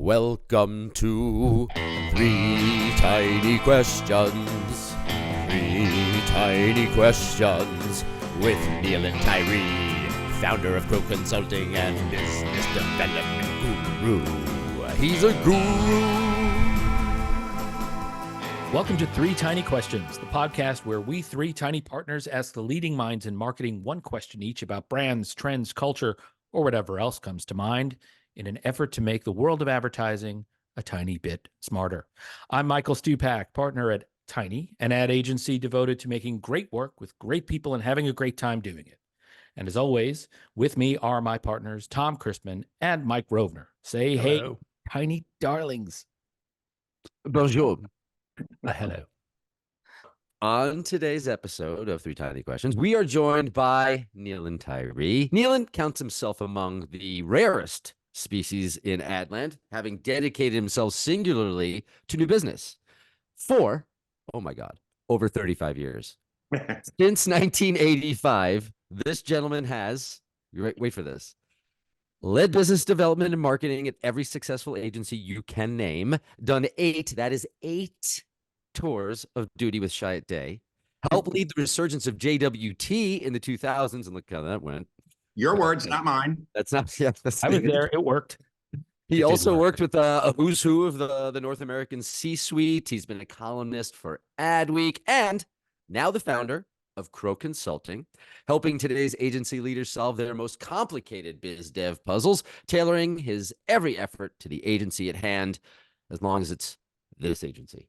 Welcome to Three Tiny Questions. Three Tiny Questions with Neilan Tyree, founder of Crow Consulting and business development guru. He's a guru. Welcome to Three Tiny Questions, the podcast where we three tiny partners ask the leading minds in marketing one question each about brands, trends, culture, or whatever else comes to mind in an effort to make the world of advertising a tiny bit smarter. I'm Michael Stupak, partner at Tiny, an ad agency devoted to making great work with great people and having a great time doing it. And as always, with me are my partners, Tom Christman and Mike Rovner. Say, Hello. Hey, tiny darlings. Bonjour. Hello. On today's episode of Three Tiny Questions, we are joined by Neilan Tyree. Neilan counts himself among the rarest species in Adland, having dedicated himself singularly to new business for, oh my God, over 35 years. Since 1985, this gentleman has, wait for this, led business development and marketing at every successful agency you can name, done eight tours of duty with Chiat Day, helped lead the resurgence of JWT in the 2000s, and look how that went. Your words, not mine. That's not, yeah, that's I was there. It worked. He also worked with a who's who of the North American C-suite. He's been a columnist for Adweek and now the founder of Crow Consulting, helping today's agency leaders solve their most complicated biz dev puzzles, tailoring his every effort to the agency at hand, as long as it's this agency.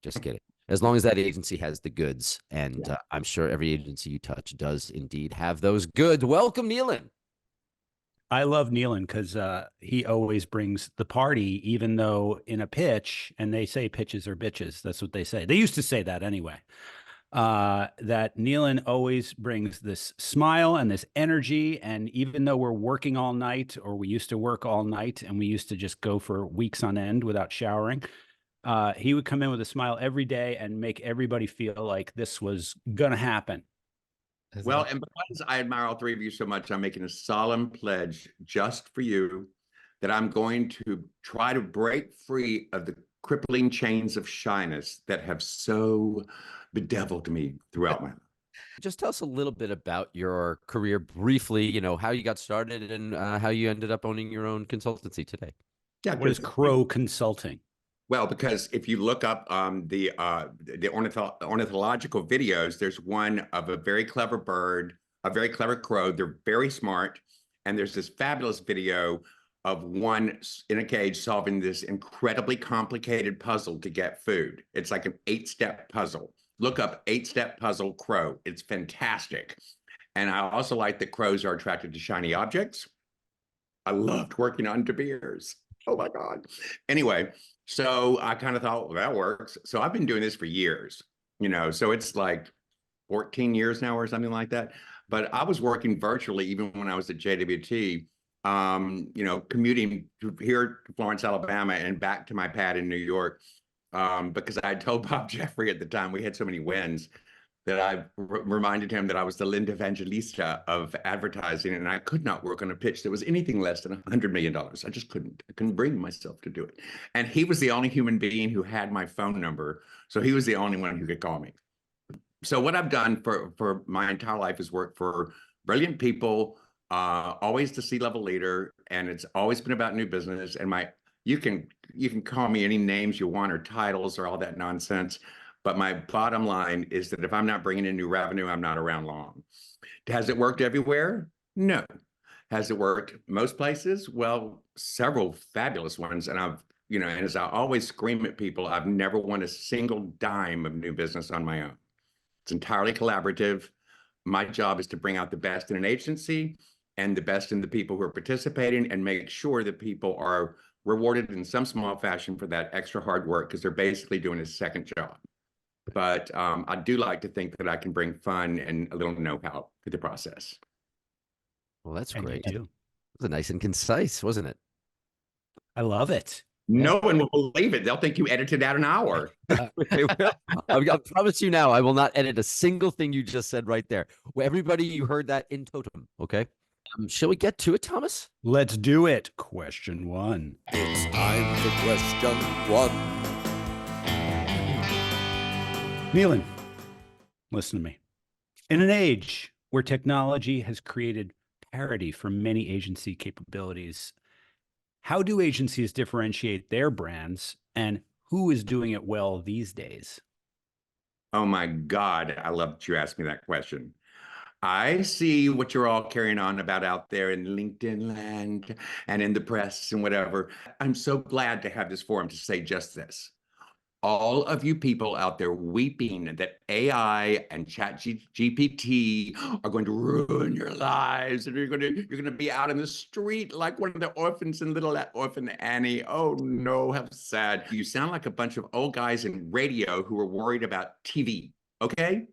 Just kidding. As long as that agency has the goods, and I'm sure every agency you touch does indeed have those goods. Welcome, Neilan. I love Neilan because he always brings the party, even though in a pitch, and they say pitches are bitches. That's what they say. They used to say that anyway. That Neilan always brings this smile and this energy. And even though we're working all night, or we used to work all night, and we used to just go for weeks on end without showering, he would come in with a smile every day and make everybody feel like this was going to happen. Well, and because I admire all three of you so much, I'm making a solemn pledge just for you that I'm going to try to break free of the crippling chains of shyness that have so bedeviled me throughout my life. Just tell us a little bit about your career briefly, you know, how you got started and how you ended up owning your own consultancy today. Yeah, What is Crow Consulting? Well, because if you look up the ornithological videos, there's one of a very clever bird, a very clever crow. They're very smart. And there's this fabulous video of one in a cage solving this incredibly complicated puzzle to get food. It's like an 8-step puzzle. Look up 8-step puzzle crow. It's fantastic. And I also like that crows are attracted to shiny objects. I loved working on De Beers. Oh my God. Anyway, so I kind of thought, well, that works. So I've been doing this for years, you know, so it's like 14 years now or something like that. But I was working virtually even when I was at JWT, you know, commuting here to Florence, Alabama, and back to my pad in New York, because I had told Bob Jeffrey at the time, we had so many wins, that I reminded him that I was the Linda Evangelista of advertising, and I could not work on a pitch that was anything less than $100 million. I just couldn't. I couldn't bring myself to do it. And he was the only human being who had my phone number, so he was the only one who could call me. So what I've done for my entire life is work for brilliant people, always the C-level leader, and it's always been about new business. And you can call me any names you want or titles or all that nonsense. But my bottom line is that if I'm not bringing in new revenue, I'm not around long. Has it worked everywhere? No. Has it worked most places? Well, several fabulous ones. And I've, you know, and as I always scream at people, I've never won a single dime of new business on my own. It's entirely collaborative. My job is to bring out the best in an agency and the best in the people who are participating and make sure that people are rewarded in some small fashion for that extra hard work because they're basically doing a second job. But I do like to think that I can bring fun and a little know-how to the process. Well, that's great. It It was nice and concise, wasn't it? I love it. No one will believe it. They'll think you edited out an hour. I promise you now, I will not edit a single thing you just said right there. Well, everybody, you heard that in totem, okay? Shall we get to it, Thomas? Let's do it. Question 1. It's time for question 1. Neilan, listen to me. In an age where technology has created parity for many agency capabilities, how do agencies differentiate their brands, and who is doing it well these days? Oh my God, I love that you asked me that question. I see what you're all carrying on about out there in LinkedIn land and in the press and whatever. I'm so glad to have this forum to say just this. All of you people out there weeping that AI and GPT are going to ruin your lives, and you're going to be out in the street like one of the orphans in Little Orphan Annie. Oh no, how sad. You sound like a bunch of old guys in radio who are worried about TV, okay?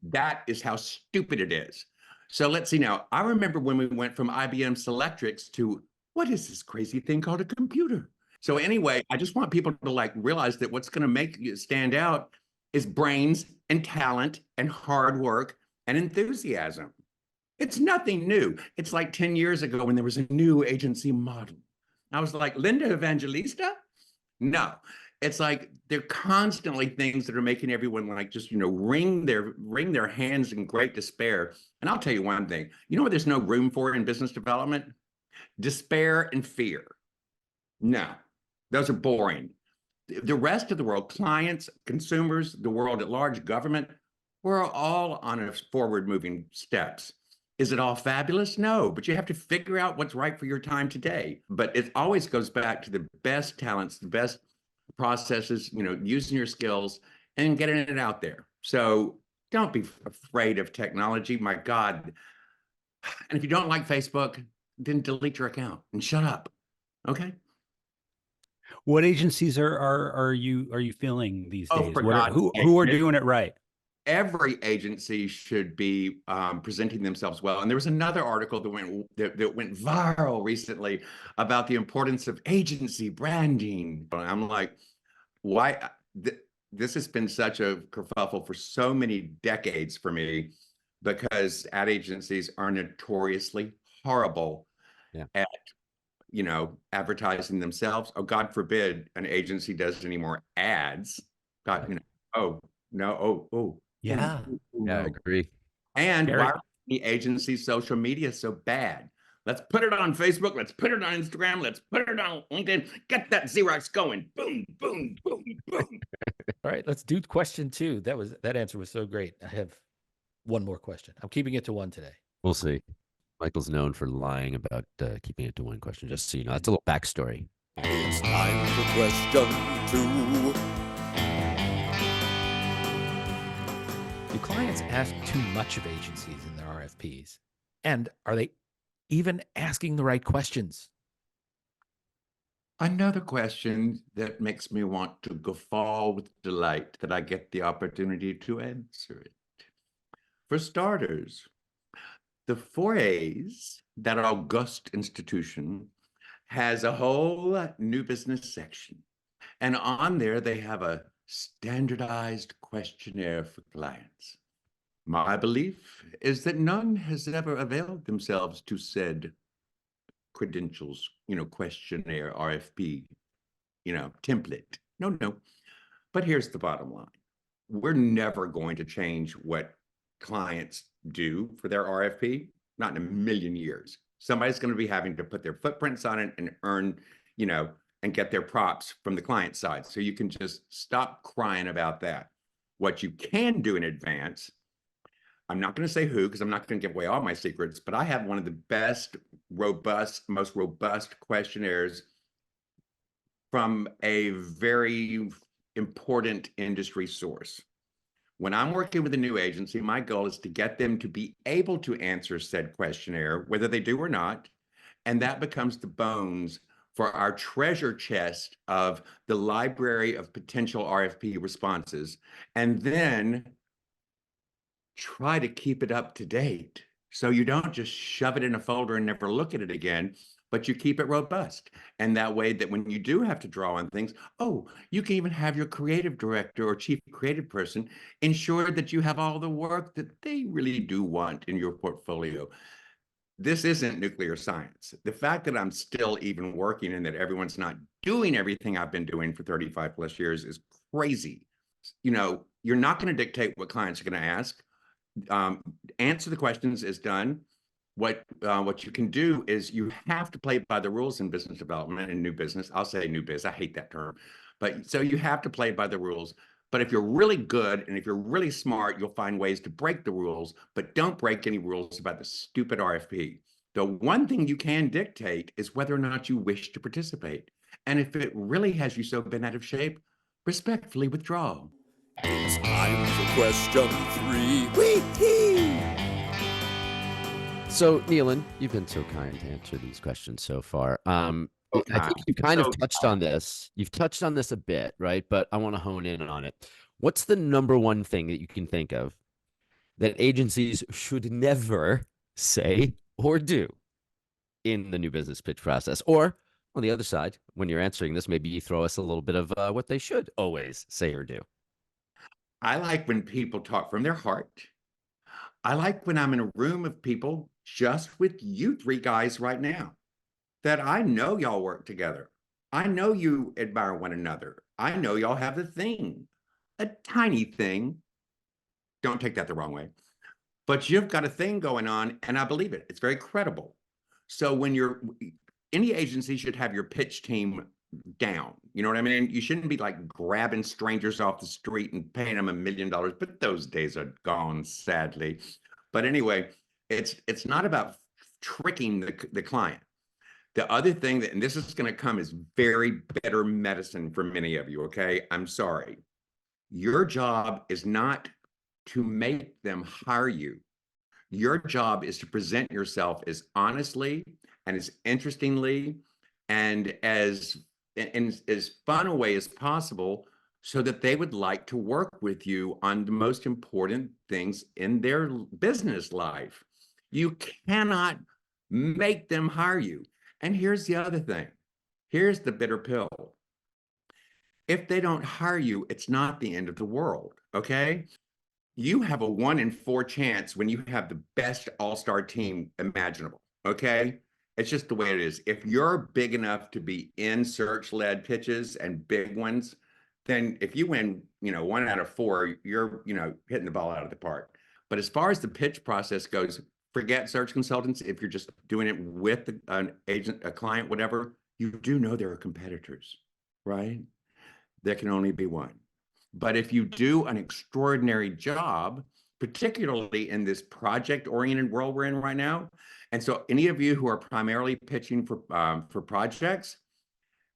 That is how stupid it is. So let's see now. I remember when we went from IBM Selectrix to what is this crazy thing called a computer? So anyway, I just want people to like realize that what's going to make you stand out is brains and talent and hard work and enthusiasm. It's nothing new. It's like 10 years ago when there was a new agency model. I was like, Linda Evangelista? No. It's like they're constantly things that are making everyone like just, wring their hands in great despair. And I'll tell you one thing, what there's no room for in business development? Despair and fear. No. Those are boring. The rest of the world, clients, consumers, the world at large, government, we're all on a forward-moving steps. Is it all fabulous? No, but you have to figure out what's right for your time today. But it always goes back to the best talents, the best processes, using your skills and getting it out there. So don't be afraid of technology. My God. And if you don't like Facebook, then delete your account and shut up. Okay? What agencies are you feeling these days? For Who are doing it right? Every agency should be presenting themselves well. And there was another article that went viral recently about the importance of agency branding. I'm like, why? This has been such a kerfuffle for so many decades for me, because ad agencies are notoriously horrible at advertising themselves. Oh, God forbid an agency does any more ads. God, oh no, Yeah. Yeah, I agree. And why are the agency's social media so bad? Let's put it on Facebook. Let's put it on Instagram. Let's put it on LinkedIn. Get that Xerox going. Boom, boom, boom, boom. All right, let's do question 2. That answer was so great. I have one more question. I'm keeping it to 1 today. We'll see. Michael's known for lying about keeping it to 1 question, just so you know. That's a little backstory. It's time for question 2. Do clients ask too much of agencies in their RFPs? And are they even asking the right questions? Another question that makes me want to guffaw with delight that I get the opportunity to answer it. For starters, the 4As, that august institution, has a whole new business section. And on there, they have a standardized questionnaire for clients. My belief is that none has ever availed themselves to said credentials, questionnaire, RFP, template. No. But here's the bottom line. We're never going to change what clients do for their RFP, not in a million years. Somebody's going to be having to put their footprints on it and earn, and get their props from the client side. So you can just stop crying about that. What you can do in advance, I'm not going to say who, because I'm not going to give away all my secrets, but I have one of the best, most robust questionnaires from a very important industry source. When I'm working with a new agency, my goal is to get them to be able to answer said questionnaire, whether they do or not. And that becomes the bones for our treasure chest of the library of potential RFP responses. And then try to keep it up to date. So you don't just shove it in a folder and never look at it again, but you keep it robust. And that way that when you do have to draw on things, you can even have your creative director or chief creative person ensure that you have all the work that they really do want in your portfolio. this isn't nuclear science. The fact that I'm still even working and that everyone's not doing everything I've been doing for 35 plus years is crazy. You know, you're not going to dictate what clients are going to ask. Answer the questions is done. What you can do is you have to play by the rules in business development and new business. I'll say new biz. I hate that term, but so you have to play by the rules. But if you're really good and if you're really smart, you'll find ways to break the rules, but don't break any rules about the stupid RFP. The one thing you can dictate is whether or not you wish to participate. And if it really has you so bent out of shape, respectfully withdraw. It's time for question 3. Whee-hee! So, Neilan, you've been so kind to answer these questions so far. I think you kind of touched on this. You've touched on this a bit, right? But I want to hone in on it. What's the number one thing that you can think of that agencies should never say or do in the new business pitch process? Or on the other side, when you're answering this, maybe you throw us a little bit of what they should always say or do. I like when people talk from their heart. I like when I'm in a room of people just with you 3 guys right now that I know y'all work together. I know you admire one another. I know y'all have a thing, a tiny thing. Don't take that the wrong way, but you've got a thing going on and I believe it. It's very credible. So when any agency should have your pitch team down. You know what I mean? You shouldn't be like grabbing strangers off the street and paying them $1 million, but those days are gone, sadly. But anyway, it's not about tricking the client. The other thing that, and this is going to come as very bitter medicine for many of you, okay? I'm sorry. Your job is not to make them hire you. Your job is to present yourself as honestly and as interestingly and as fun a way as possible so that they would like to work with you on the most important things in their business life. You cannot make them hire you. And here's the other thing. Here's the bitter pill. If they don't hire you, it's not the end of the world, okay? You have a 1 in 4 chance when you have the best all-star team imaginable, okay? It's just the way it is. If you're big enough to be in search-led pitches and big ones, then if you win, 1 out of 4, you're, hitting the ball out of the park. But as far as the pitch process goes, forget search consultants. If you're just doing it with an agent, a client, whatever, you do know there are competitors, right? There can only be one. But if you do an extraordinary job, particularly in this project-oriented world we're in right now, and so any of you who are primarily pitching for projects,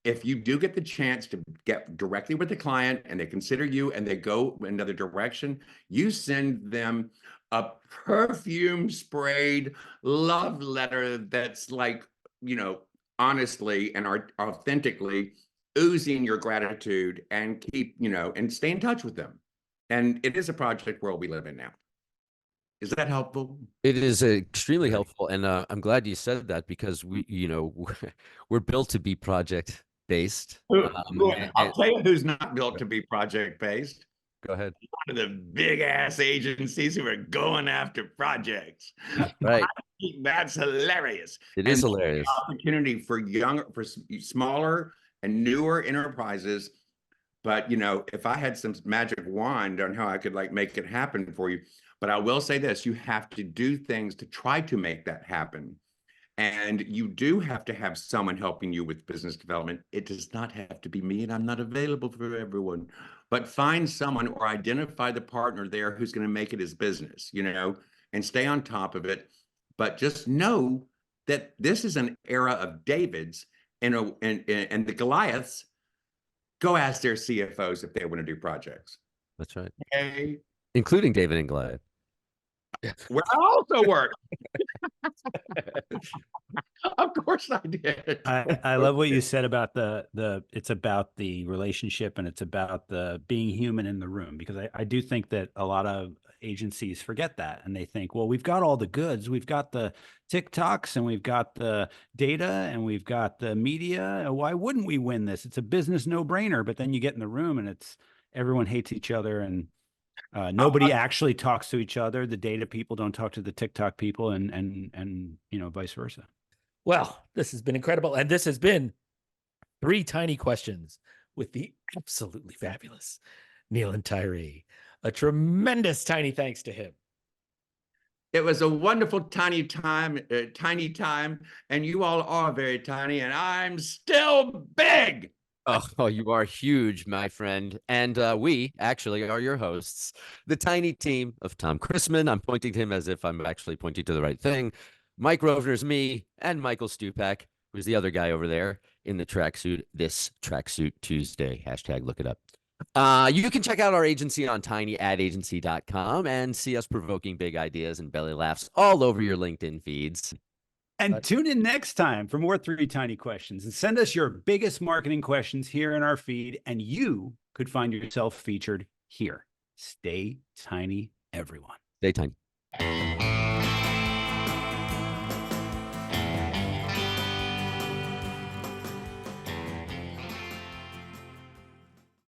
if you do get the chance to get directly with the client and they consider you and they go another direction, you send them a perfume sprayed love letter that's like, honestly and authentically oozing your gratitude, and keep, and stay in touch with them. And it is a project world we live in now. Is that helpful? It is extremely helpful. And I'm glad you said that because we're built to be project based. I'll tell you who's not built to be project based. Go ahead. One of the big ass agencies who are going after projects. Right. That's hilarious. It is hilarious. Opportunity for smaller and newer enterprises. But, if I had some magic wand on how I could make it happen for you, but I will say this, you have to do things to try to make that happen. And you do have to have someone helping you with business development. It does not have to be me, and I'm not available for everyone, but find someone or identify the partner there who's going to make it his business, and stay on top of it. But just know that this is an era of Davids and the Goliaths. Go ask their CFOs if they want to do projects. That's right. Okay. Including David and Goliath. Where I also work. Of course I did. I love what you said about it's about the relationship and it's about the being human in the room, because I do think that a lot of agencies forget that, and they think, well, we've got all the goods. We've got the TikToks and we've got the data and we've got the media. Why wouldn't we win this? It's a business no-brainer. But then you get in the room and everyone hates each other, and Nobody actually talks to each other. The data people don't talk to the TikTok people, and vice versa. Well, this has been incredible, and this has been 3 Tiny Questions with the absolutely fabulous Neilan Tyree. A tremendous tiny thanks to him. It was a wonderful tiny time, and you all are very tiny, and I'm still big. Oh, you are huge, my friend. And we actually are your hosts, the tiny team of Tom Chrisman. I'm pointing to him as if I'm actually pointing to the right thing. Mike Rovner's me, and Michael Stupak, who's the other guy over there in the tracksuit. This Tracksuit Tuesday. # look it up. You can check out our agency on tinyadagency.com and see us provoking big ideas and belly laughs all over your LinkedIn feeds. And tune in next time for more 3 Tiny Questions, and send us your biggest marketing questions here in our feed, and you could find yourself featured here. Stay tiny, everyone. Stay tiny.